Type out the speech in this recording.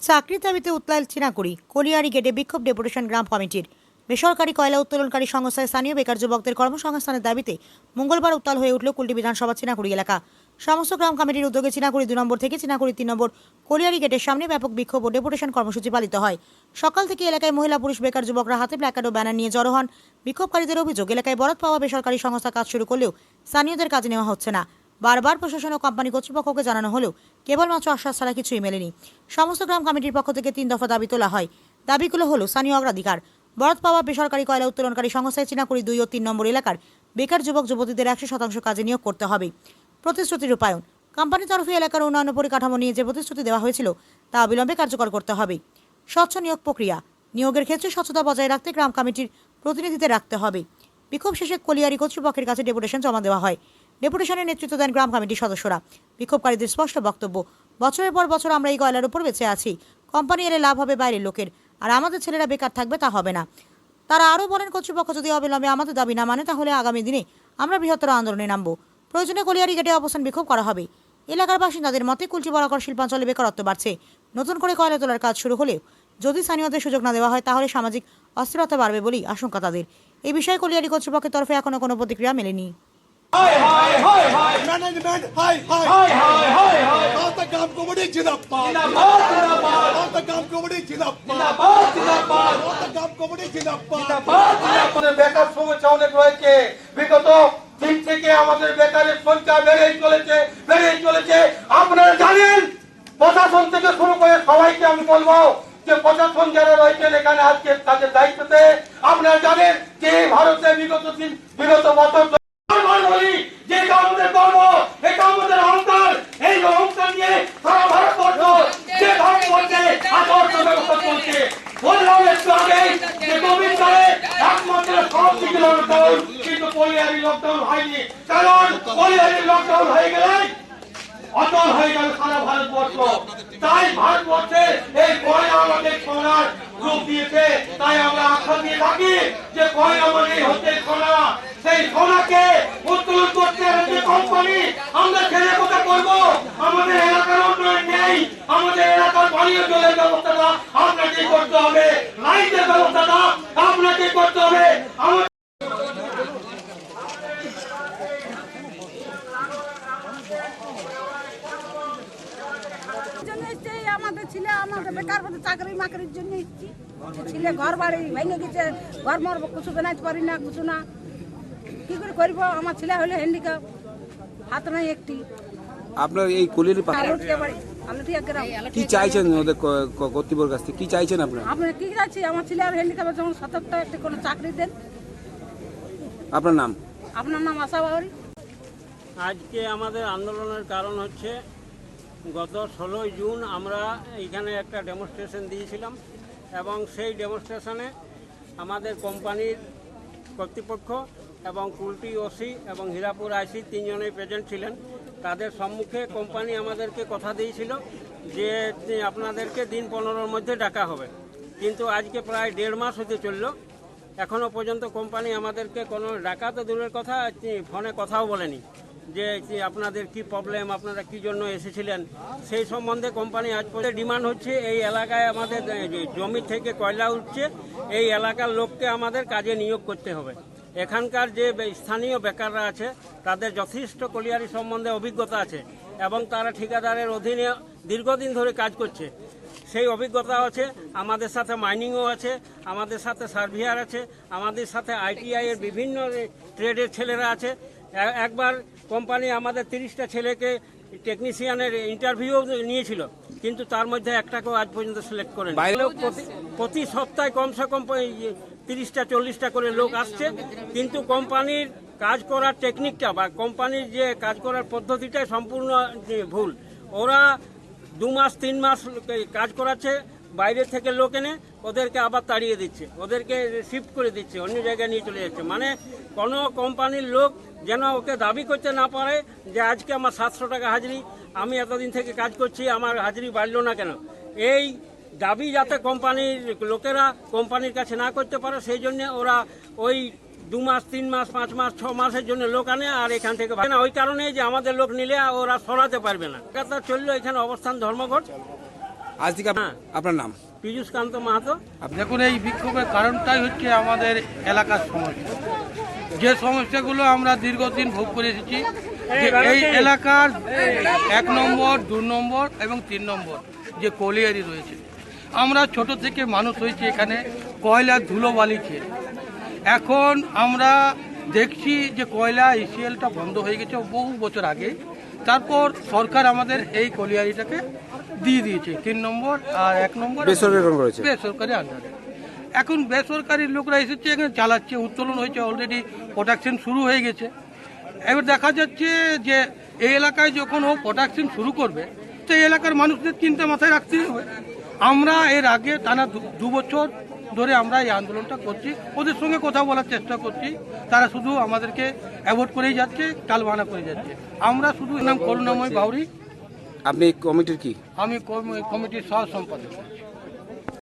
চাকরির দাবিতে উত্তাল চিনাকুড়ি কলিয়ারি গেটে বিক্ষোভ ডেপুটেশন গ্রাম কমিটির। বেসরকারি কয়লা উত্তোলনকারী সংস্থায় স্থানীয় বেকার যুবকদের কর্মসংস্থানের দাবিতে মঙ্গলবার উত্তাল হয়ে উঠল কুলটি বিধানসভা চিনাকুড়ি এলাকা। সমস্ত গ্রাম কমিটির উদ্যোগে চিনাকুড়ি 2 নম্বর থেকে চিনাকুড়ি 3 নম্বর কলিয়ারি গেটের সামনে ব্যাপক বিক্ষোভ ও ডেপুটেশন কর্মসূচি পালিত হয়। সকাল থেকে এলাকায় মহিলা পুরুষ বেকার যুবকরা হাতে প্ল্যাকার্ড ও ব্যানার নিয়ে জড়ো হন। বিক্ষোভকারীদের অভিযোগ, এলাকায় বরাত পাওয়া বেসরকারি সংস্থা কাজ শুরু করলেও স্থানীয়দের কাজে নেওয়া হচ্ছে না। বারবার প্রশাসন ও কোম্পানি কর্তৃপক্ষকে জানানো হলেও কেবলমাত্র আশ্বাস ছাড়া কিছুই মেলেনি। সমস্ত গ্রাম কমিটির পক্ষ থেকে 3 দফা দাবি তোলা হয়। দাবিগুলো হলো স্থানীয় অগ্রাধিকার, বরাত পাওয়া বেসরকারি কয়লা উত্তোলনকারী সংস্থায় চিনাকুড়ি 2 ও 3 নম্বর এলাকার বেকার যুবক যুবতীদের 100% কাজে নিয়োগ করতে হবে। প্রতিশ্রুতি রূপায়ণ, কোম্পানির তরফে এলাকার উন্নয়ন পরিকাঠামো নিয়ে যে প্রতিশ্রুতি দেওয়া হয়েছিল তা অবিলম্বে কার্যকর করতে হবে। স্বচ্ছ নিয়োগ প্রক্রিয়া, নিয়োগের ক্ষেত্রে স্বচ্ছতা বজায় রাখতে গ্রাম কমিটির প্রতিনিধিদের রাখতে হবে। বিক্ষোভ শেষে কলিয়ারি কর্তৃপক্ষের কাছে ডেপুটেশন জমা দেওয়া হয়। ডেপুটেশনের নেতৃত্ব দেন গ্রাম কমিটির সদস্যরা। বিক্ষোভকারীদের স্পষ্ট বক্তব্য, বছরের পর বছর আমরা এই কয়লার উপর বেঁচে আছি। কোম্পানি এলে লাভ হবে বাইরের লোকের, আর আমাদের ছেলেরা বেকার থাকবে, তা হবে না। তারা আরও বলেন, কর্তৃপক্ষ যদি অবিলম্বে আমাদের দাবি না মানে তাহলে আগামী দিনে আমরা বৃহত্তর আন্দোলনে নামব। প্রয়োজনে কলিয়ারি গেটে অবস্থান বিক্ষোভ করা হবে। এলাকার বাসিন্দাদের মতে কুলটি বরাকর শিল্পাঞ্চলে বেকারত্ব বাড়ছে। নতুন করে কয়লা তোলার কাজ শুরু হলেও যদি স্থানীয়দের সুযোগ না দেওয়া হয় তাহলে সামাজিক অস্থিরতা বাড়বে বলেই আশঙ্কা তাদের। এই বিষয়ে কলিয়ারি কর্তৃপক্ষের তরফে এখনো কোনো প্রতিক্রিয়া মেলেনি। Management, hi. All the Gam committee, Jindabad. All the Gam committee, Jindabad. All the Gam committee, Jindabad. বেকার সমস্যা অনেক রয়েছে। বিগত দিন থেকে আমাদের বেকারের সংখ্যা বেড়েই চলেছে। আপনারা জানেন, প্রশাসন থেকে শুরু করে সবাইকে আমি বলবো যে প্রশাসন যারা রয়েছেন এখানে আজকে তাদের দায়িত্বতে, আপনারা জানেন যে ভারতে বিগত বছর যে আমাদের গর্ব, এটা আমাদের অহংকার। এই অহংকার নিয়ে সারা ভারতবর্ষ যে ভারতবর্ষে আদর্শ ব্যবস্থা চলছে। বললাম একটু আগে যে কোভিডকালে একমাত্র সবদিকে লকডাউন, কিন্তু কলিয়ারি লকডাউন হয়নি। কারণ কলিয়ারি লকডাউন হয়ে গেলে অচল হয়ে গেল সারা ভারতবর্ষ। তাই ভারতবর্ষে এই কয়লা আমাদের সোনার রূপ দিয়েছে। তাই আমরা আশা দিয়ে থাকি যে কয়লা মানে হচ্ছে সোনা। সেই সোনাকে উত্তোলন করতে যে কোম্পানি, আমরা ছেলে কোথা করবো? আমাদের এলাকার উন্নয়ন নেই, আমাদের এলাকার পানীয় জলের ব্যবস্থাটা আপনাকে করতে হবে, লাইটের ব্যবস্থাটা আপনাকে করতে হবে। আমাদের ছেলে আমাদের বেকার চাকরি মাকরির জন্য এসেছি। ছেলে ঘর বাড়ি ভেঙে গেছে, ঘর মর কিছু বানাইতে পারি না, কিছু না, কি করে করবো? আমার ছেলে হলে হ্যান্ডিক্যাপ, হাত নাই একটি। আপনার এই কলিয়ারি কি চাইছেন ওদের কর্তৃপক্ষের কাছ থেকে, কি চাইছেন আপনারা? আপনার কি চাইছি? আমার ছেলে আর হ্যান্ডিক্যাপের যেমন সতর্কতা একটি কোনো চাকরি দেন। আপনার নাম? আপনার নাম আশা বাউরি। আজকে আমাদের আন্দোলনের কারণ হচ্ছে, গত 16 জুন আমরা এখানে একটা ডেমনস্ট্রেশন দিয়েছিলাম এবং সেই ডেমনস্ট্রেশনে আমাদের কোম্পানির কর্তৃপক্ষ এবং কুলটি ওসি এবং হীরাপুর আইসি 3 জনেই প্রেজেন্ট ছিলেন। তাদের সম্মুখে কোম্পানি আমাদেরকে কথা দিয়েছিল যে আপনাদেরকে দিন 15-র মধ্যে ডাকা হবে, কিন্তু আজকে প্রায় 1.5 মাস হতে চলল, এখনও পর্যন্ত কোম্পানি আমাদেরকে কোনো ডাকা তো দূরের কথা, ফোনে কথাও বলেনি যে আপনাদের কি প্রবলেম, আপনারা কি জন্য এসেছিলেন সেই সম্বন্ধে কোম্পানি আজ পর্যন্ত। ডিমান্ড হচ্ছে এই এলাকায় আমাদের জমি থেকে কয়লা উঠছে, এই এলাকার লোককে আমাদের কাজে নিয়োগ করতে হবে। এখানকার যে স্থানীয় বেকাররা আছে তাদের যথেষ্ট কলিয়ারি সম্বন্ধে অভিজ্ঞতা আছে এবং তারা ঠিকাদারের অধীনে দীর্ঘদিন ধরে কাজ করছে, সেই অভিজ্ঞতা আছে। আমাদের সাথে মাইনিংও আছে, আমাদের সাথে সার্ভিয়ার আছে, আমাদের সাথে ITI এর বিভিন্ন ট্রেডের ছেলেরা আছে। একবার কোম্পানি আমাদের 30টা ছেলেকে টেকনিশিয়ানের ইন্টারভিউ নিয়েছিল, কিন্তু তার মধ্যে একটাকেও আজ পর্যন্ত সিলেক্ট করেনি। প্রতি সপ্তাহে কমসে কম 30টা-40টা করে লোক আসছে, কিন্তু কোম্পানির কাজ করার টেকনিকটা বা কোম্পানির যে কাজ করার পদ্ধতিটাই সম্পূর্ণ ভুল। ওরা 2 মাস 3 মাস কাজ করাচ্ছে, বাইরে থেকে লোক এনে ওদেরকে আবার তাড়িয়ে দিচ্ছে, ওদেরকে শিফট করে দিচ্ছে, অন্য জায়গায় নিয়ে চলে যাচ্ছে। মানে কোনো কোম্পানির লোক যেন ওকে দাবি করতে না পারে যে আজকে আমার 700 টাকা হাজিরি, আমি এতদিন থেকে কাজ করছি, আমার হাজিরি বাড়লো না কেন। এই দাবি যাতে কোম্পানির লোকেরা কোম্পানির কাছে না করতে পারে, সেই জন্য ওরা ওই 2 মাস 3 মাস 5 মাস 6 মাসের জন্য লোক আনে আর এখান থেকে না। ওই কারণে যে আমাদের লোক নিলে ওরা সরাতে পারবে না। চললো এখানে অবস্থান ধর্মঘট, আজ থেকে হ্যাঁ। আপনার নাম? পীযূষ কান্ত মাহাতো। দেখুন, এই বিক্ষোভের কারণটাই হচ্ছে আমাদের এলাকার সমস্যা, যে সমস্যাগুলো আমরা দীর্ঘদিন ভোগ করে এসেছি। যে এই এলাকার 1 নম্বর, 2 নম্বর এবং 3 নম্বর যে কলিয়ারি রয়েছে, আমরা ছোট থেকে মানুষ হয়েছি এখানে কয়লার ধুলোবালি খেয়ে। এখন আমরা দেখছি যে কয়লা ইসিএলটা বন্ধ হয়ে গেছে বহু বছর আগে। তারপর সরকার আমাদের এই কলিয়ারিটাকে দিয়ে দিয়েছে 3 নম্বর আর 1 নম্বর বেসরকারি করেছে। বেসরকারি আন্ডারে। এখন বেসরকারি লোকরা এসেছে, এখানে চালাচ্ছে, উত্তোলন হয়েছে, অলরেডি প্রোডাকশন শুরু হয়ে গেছে। এবার দেখা যাচ্ছে যে এই এলাকায় যখন ও প্রোডাকশন শুরু করবে, তো এই এলাকার মানুষদের চিন্তা মাথায় রাখতেই হবে। আমরা এর আগে টানা 2 বছর ধরে আমরা এই আন্দোলনটা করছি, ওদের সঙ্গে কথা বলার চেষ্টা করছি, তারা শুধু আমাদেরকে অ্যাভয়েড করেই যাচ্ছে, টালবাহানা করে যাচ্ছে। আমরা শুধু নাম করুণাময় বাউরি, আপনি এই কমিটির কি? আমি কমিটির সহ সম্পাদক।